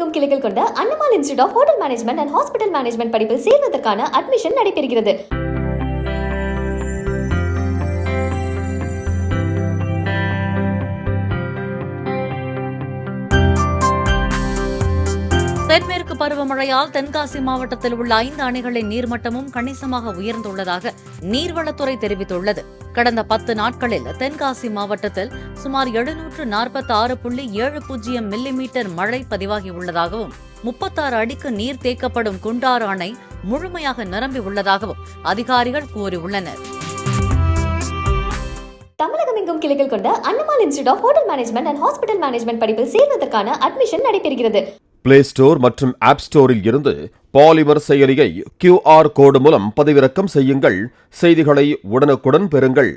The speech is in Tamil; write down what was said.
தமிழகமெங்கும் கிளைகள் கொண்ட Annamal institute of hotel management and hospital management படிப்பில் சேர்வதற்கான அட்மிஷன் நடைபெறுகிறது. தென்மேற்கு பருவமழையால் தென்காசி மாவட்டத்தில் உள்ள 5 அணைகளின் நீர்மட்டமும் கணிசமாக உயர்ந்துள்ளதாக நீர்வளத்துறை தெரிவித்துள்ளது. கடந்த 10 நாட்களில் தென்காசி மாவட்டத்தில் சுமார் 746.70 மில்லிமீட்டர் மழை பதிவாகியுள்ளதாகவும் 36 அடிக்கு நீர் தேக்கப்படும் குண்டாறு அணை முழுமையாக நிரம்பியுள்ளதாகவும் அதிகாரிகள் கூறியுள்ளனர். தமிழகமெங்கும் கிளைகள் கொண்ட Annamal institute of hotel management and hospital management படிப்பில் சேர்வதற்கான அட்மிஷன் நடைபெறுகிறது. பிளே ஸ்டோர் மற்றும் ஆப் ஸ்டோரில் இருந்து பாலிமர் செயலியை QR கோடு மூலம் பதிவிறக்கம் செய்யுங்கள். செய்திகளை உடனுக்குடன் பெறுங்கள்.